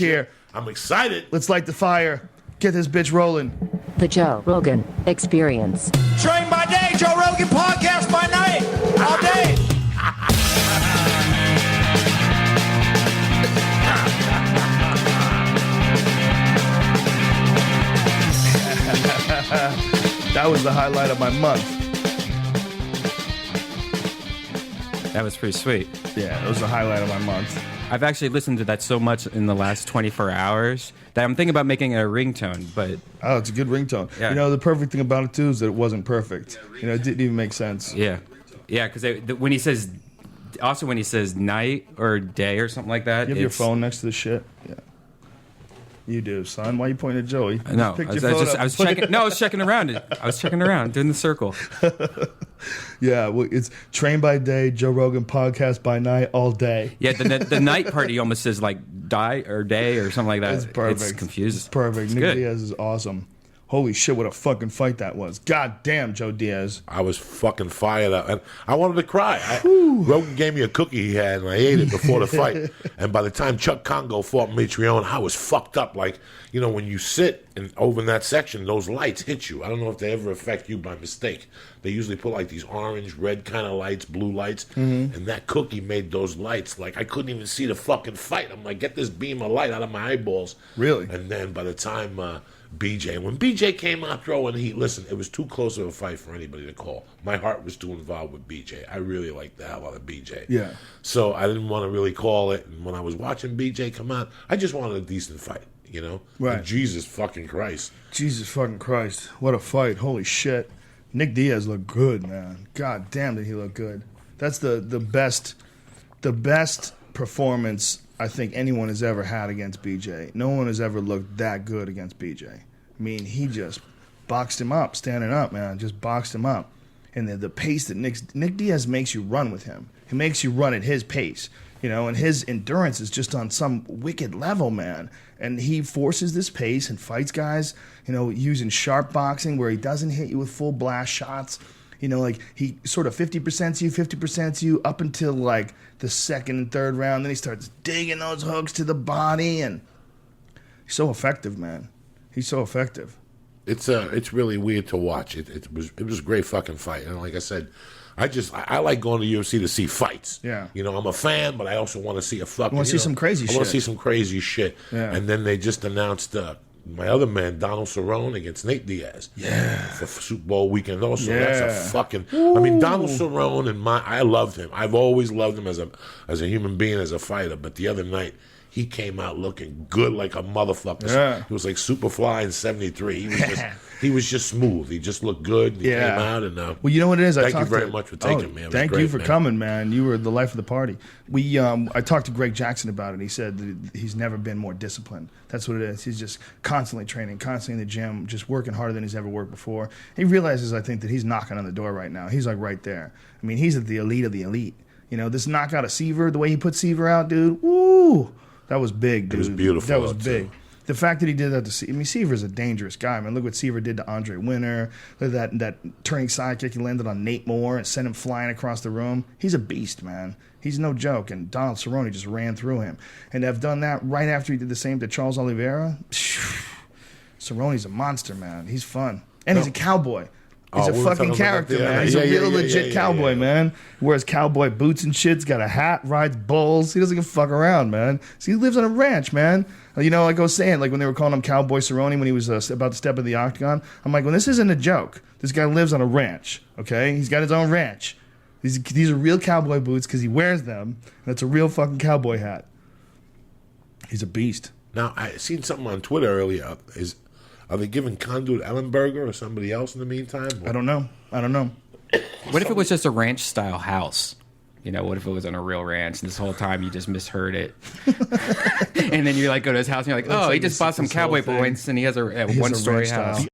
Here. I'm excited. Let's light the fire. Get this bitch rolling. The Joe Rogan Experience. Train by day, Joe Rogan podcast by night. All day. That was the highlight of my month. That was pretty sweet. Yeah, that was the highlight of my month. I've actually listened to that so much in the last 24 hours that I'm thinking about making it a ringtone, but... Oh, it's a good ringtone. Yeah. You know, the perfect thing about it, too, is that it wasn't perfect. You know, it didn't even make sense. Yeah. Yeah, because when he says... Also, when he says night or day or something like that... You have your phone next to the shit? Yeah. You do, son. Why are you pointing at Joey? You No, I was checking. No, I was checking around. Doing the circle. Yeah, well, it's Train by day, Joe Rogan podcast by night, all day. Yeah, the night part, he almost says like die or day or something like that. It's perfect. It's confused. It's perfect. It's Nick good. Diaz is awesome. Holy shit, what a fucking fight that was. God damn, Joe Diaz. I was fucking fired up. And I wanted to cry. Rogan gave me a cookie he had, and I ate it before the fight. And by the time Chuck Congo fought Cerrone, I was fucked up. Like, you know, when you sit and over in that section, those lights hit you. I don't know if they ever affect you by mistake. They usually put like these orange, red kind of lights, blue lights. And that cookie made those lights. Like, I couldn't even see the fucking fight. I'm like, get this beam of light out of my eyeballs. Really? And then by the time... when BJ came out throwing heat, listen, it was too close of a fight for anybody to call. My heart was too involved with BJ. I really liked the hell out of BJ. Yeah. So I didn't want to really call it. And when I was watching BJ come out, I just wanted a decent fight, you know? Right. And Jesus fucking Christ. Jesus fucking Christ. What a fight. Holy shit. Nick Diaz looked good, man. God damn did he look good. That's the best performance I think anyone has ever had against BJ. No one has ever looked that good against BJ. I mean, he just boxed him up, standing up, man. Just boxed him up. And the pace that Nick Diaz makes you run with him. He makes you run at his pace, you know, and his endurance is just on some wicked level, man. And he forces this pace and fights guys, you know, using sharp boxing where he doesn't hit you with full blast shots. You know, like he sort of 50%s you, 50%s you up until like the second and third round. Then he starts digging those hooks to the body, and he's so effective, man. He's so effective. It's really weird to watch. It was a great fucking fight. And like I said, I like going to UFC to see fights. Yeah. You know, I'm a fan, but I also want to see a fucking... I want to see some crazy shit. I want to see some crazy shit. Yeah. And then they just announced my other man, Donald Cerrone, against Nate Diaz. Yeah. For Super Bowl weekend also. Yeah. That's a fucking... I mean, Donald Cerrone I loved him. I've always loved him as a human being, as a fighter. But the other night, he came out looking good like a motherfucker. Yeah. He was like Superfly in '73. He was just smooth. He just looked good. He came out and well, you know what it is. Thank you very much for taking me. Thank you for coming, man. You were the life of the party. I talked to Greg Jackson about it. He said that he's never been more disciplined. That's what it is. He's just constantly training, constantly in the gym, just working harder than he's ever worked before. He realizes, I think, that he's knocking on the door right now. He's like right there. I mean, he's at the elite of the elite. You know, this knockout of Seaver, the way he put Seaver out, dude. Woo! That was big, dude. It was beautiful. That was big. The fact that he did that to Seaver, I mean, Seaver's a dangerous guy, man. Look what Seaver did to Andre Winter. Look at that turning sidekick he landed on Nate Moore and sent him flying across the room. He's a beast, man. He's no joke. And Donald Cerrone just ran through him. And to have done that right after he did the same to Charles Oliveira, Cerrone's a monster, man. He's fun. And he's a cowboy. He's a fucking character, man. He's a real legit cowboy, man. Wears cowboy boots and shit. He's got a hat, rides bulls. He doesn't give a fuck around, man. See, he lives on a ranch, man. You know, like I was saying, like when they were calling him Cowboy Cerrone when he was about to step in the octagon, I'm like, well, this isn't a joke. This guy lives on a ranch, okay? He's got his own ranch. These are real cowboy boots because he wears them, and it's a real fucking cowboy hat. He's a beast. Now, I seen something on Twitter earlier. Are they giving Conduit Ellenberger or somebody else in the meantime? I don't know. What if it was just a ranch-style house? You know, what if it was on a real ranch and this whole time you just misheard it? And then you like go to his house and you're like, oh, he just bought some cowboy points and he has a one-story house.